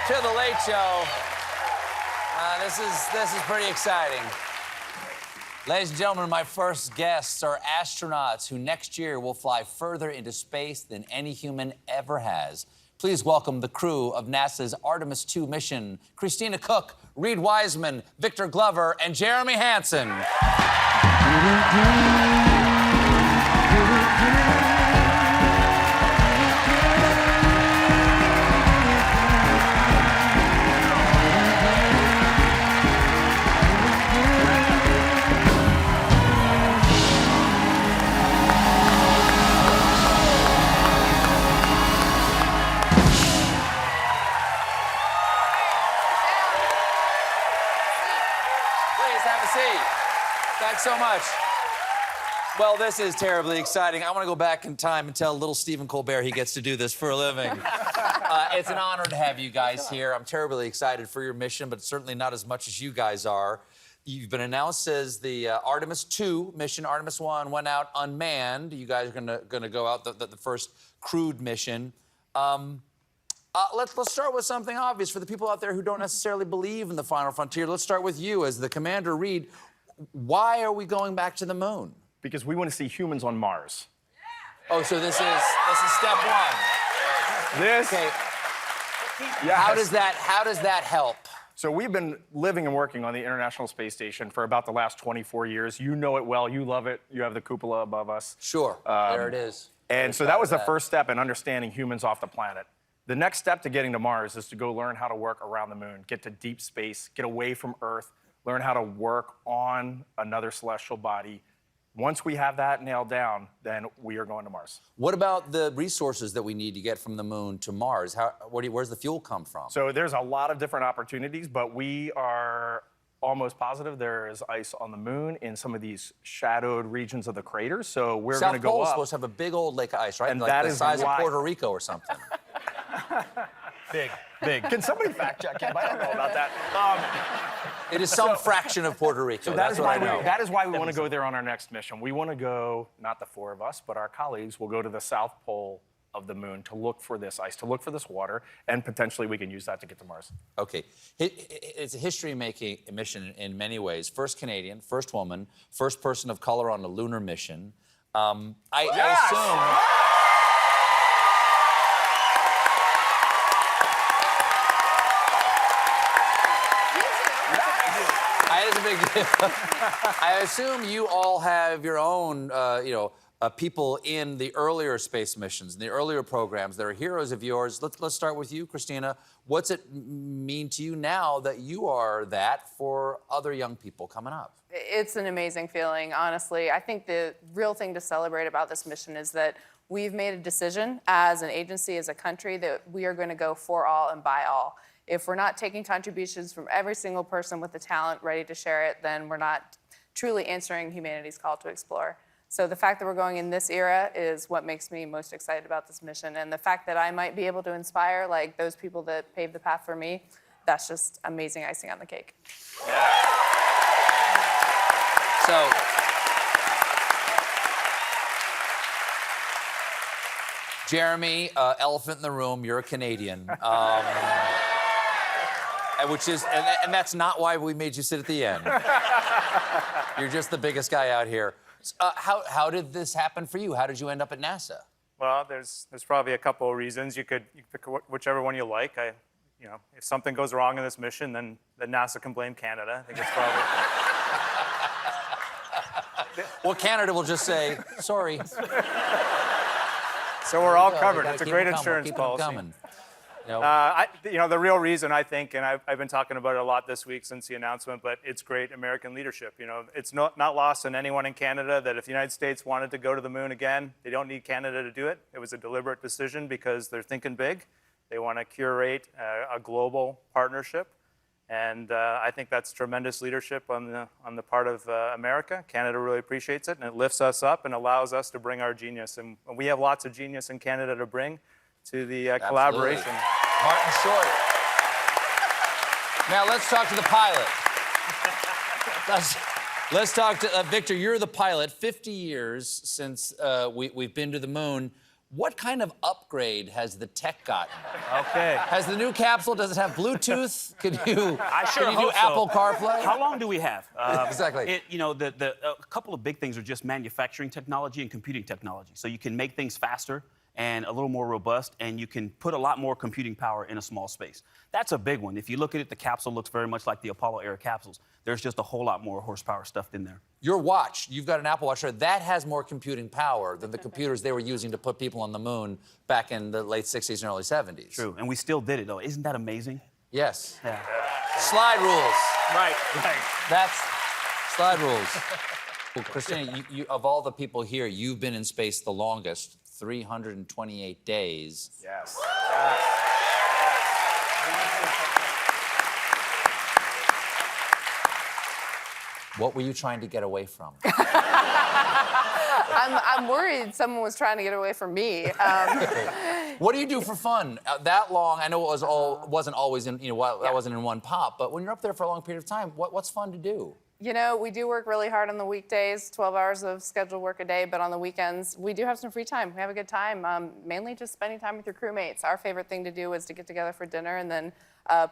to The Late Show. This is pretty exciting. Ladies and gentlemen, my first guests are astronauts who next year will fly further into space than any human ever has. Please welcome the crew of NASA's Artemis II mission, Christina Koch, Reid Wiseman, Victor Glover, and Jeremy Hansen. Thanks so much. Well, this is terribly exciting. I want to go back in time and tell little Stephen Colbert he gets to do this for a living. It's an honor to have you guys here. I'm terribly excited for your mission, but certainly not as much as you guys are. You've been announced as the Artemis II mission. Artemis I went out unmanned. You guys are gonna go out the first crewed mission. Let's start with something obvious for the people out there who don't necessarily believe in the final frontier. Let's start with you as the commander, Reid. Why are we going back to the moon? Because we want to see humans on Mars. Oh, so this is step one. Okay. Yes. How does that help? So we've been living and working on the International Space Station for about the last 24 years. You know it well. You love it. You have the cupola above us. Sure. There it is. And so that was the first step in understanding humans off the planet. The next step to getting to Mars is to go learn how to work around the moon, get to deep space, get away from Earth, learn how to work on another celestial body. Once we have that nailed down, then we are going to Mars. What about the resources that we need to get from the moon to Mars? Where's the fuel come from? So there's a lot of different opportunities, but we are almost positive there is ice on the moon in some of these shadowed regions of the craters. So we're going to go up. South Pole is supposed to have a big old lake of ice, right? And like that the is size why... of Puerto Rico or something. Big. Can somebody fact check him? I don't know about that. It is some fraction of Puerto Rico. So That's what I know. That is why we want to go there on our next mission. We want to go, not the four of us, but our colleagues will go to the South Pole of the moon to look for this ice, to look for this water, and potentially we can use that to get to Mars. Okay. It's a history-making mission in many ways. First Canadian, first woman, first person of color on a lunar mission. I assume... I assume you all have your own, people in the earlier space missions, in the earlier programs. They're heroes of yours. Let's start with you, Christina. What's it mean to you now that you are that for other young people coming up? It's an amazing feeling, honestly. I think the real thing to celebrate about this mission is that we've made a decision as an agency, as a country, that we are going to go for all and by all. If we're not taking contributions from every single person with the talent ready to share it, then we're not truly answering humanity's call to explore. So the fact that we're going in this era is what makes me most excited about this mission. And the fact that I might be able to inspire like those people that paved the path for me, that's just amazing icing on the cake. Yeah. So, Jeremy, elephant in the room, you're a Canadian. And that's not why we made you sit at the end. You're just the biggest guy out here. How did this happen for you? How did you end up at NASA? Well, there's probably a couple of reasons. You pick whichever one you like. If something goes wrong in this mission, then NASA can blame Canada. I think it's probably. Well, Canada will just say sorry. So we're all covered. It's a great insurance policy. The real reason, I think, and I've been talking about it a lot this week since the announcement, but it's great American leadership. It's not lost on anyone in Canada that if the United States wanted to go to the moon again, they don't need Canada to do it. It was a deliberate decision because they're thinking big. They want to curate a global partnership. And I think that's tremendous leadership on the part of America. Canada really appreciates it, and it lifts us up and allows us to bring our genius. And we have lots of genius in Canada to bring to the collaboration. Martin Short. Now let's talk to the pilot. Let's talk to Victor. You're the pilot. 50 years since we've been to the moon. What kind of upgrade has the tech gotten? Okay. Has the new capsule, does it have Bluetooth? Can you, I sure can you do hope so. Apple CarPlay? How long do we have? Exactly. A couple of big things are just manufacturing technology and computing technology. So you can make things faster and a little more robust, and you can put a lot more computing power in a small space. That's a big one. If you look at it, the capsule looks very much like the Apollo-era capsules. There's just a whole lot more horsepower stuffed in there. Your watch, you've got an Apple Watch, that has more computing power than the computers they were using to put people on the moon back in the late 60s and early 70s. True, and we still did it, though. Isn't that amazing? Yes. Yeah. Slide rules. Right. That's slide rules. Well, Christina, you, of all the people here, you've been in space the longest, 328 days. Yes. What were you trying to get away from? I'm worried someone was trying to get away from me. What do you do for fun? That long, I know it wasn't always in, that wasn't in one pop, but when you're up there for a long period of time, what's fun to do? You know, we do work really hard on the weekdays, 12 hours of scheduled work a day, but on the weekends, we do have some free time. We have a good time, mainly just spending time with your crewmates. Our favorite thing to do is to get together for dinner and then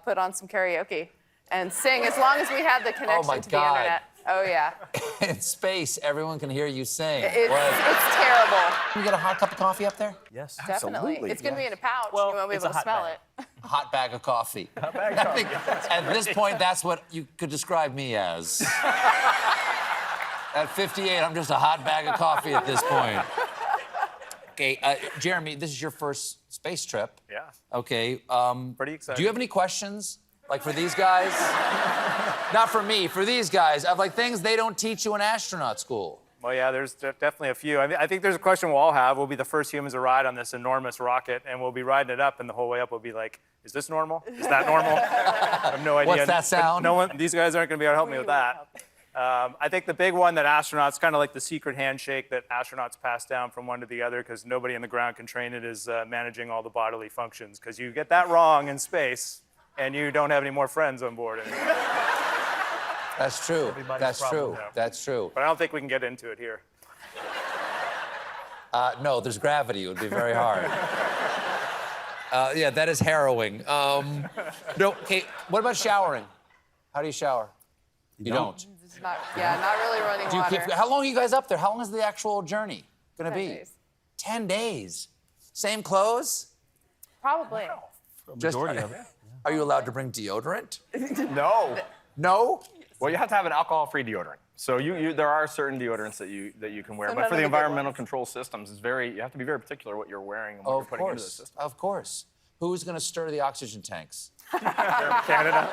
put on some karaoke and sing as long as we have the connection to the internet. Oh, yeah. In space, everyone can hear you sing. It's terrible. Can we get a hot cup of coffee up there? Yes. Definitely. Absolutely, It's going to be in a pouch. Well, You won't be it's able a to hot smell bag. it. A hot bag of coffee. Bag of coffee. At this point, that's what you could describe me as. At 58, I'm just a hot bag of coffee at this point. Okay, Jeremy, this is your first space trip. Yeah. Okay. Pretty excited. Do you have any questions, like for these guys? Not for me, for these guys, of like things they don't teach you in astronaut school. Well, yeah, there's definitely a few. I think there's a question we'll all have. We'll be the first humans to ride on this enormous rocket, and we'll be riding it up, and the whole way up we'll be like, is this normal? Is that normal? I have no idea. What's that sound? No one, these guys aren't going to be able to help me with that. I think the big one that astronauts, kind of like the secret handshake that astronauts pass down from one to the other because nobody on the ground can train it, is managing all the bodily functions. Because you get that wrong in space, and you don't have any more friends on board anymore. That's true. That's true. Yeah. That's true. But I don't think we can get into it here. No, there's gravity. It would be very hard. Yeah, that is harrowing. No, okay, what about showering? How do you shower? You don't. It's not really running Do you water. how long are you guys up there? How long is the actual journey gonna 10 be? days. 10 days. Same clothes? Probably. Majority of it. Are you allowed to bring deodorant? No. No? Well, you have to have an alcohol-free deodorant. So there are certain deodorants that you can wear, So but none for of the the good environmental ones. control systems, you have to be very particular what you're wearing and what you're Of putting into the course. system. Of course. Who's gonna stir the oxygen tanks? Canada.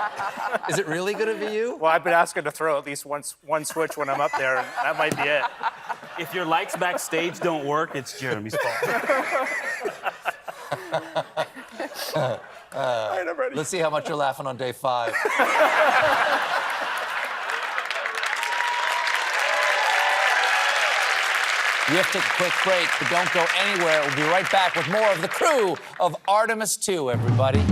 Is it really gonna be you? Well, I've been asking to throw at least one switch when I'm up there, and that might be it. If your lights backstage don't work, it's Jeremy's fault. All right, I'm ready. Let's see how much you're laughing on day 5. We have to take a quick break, but don't go anywhere. We'll be right back with more of the crew of Artemis II, everybody.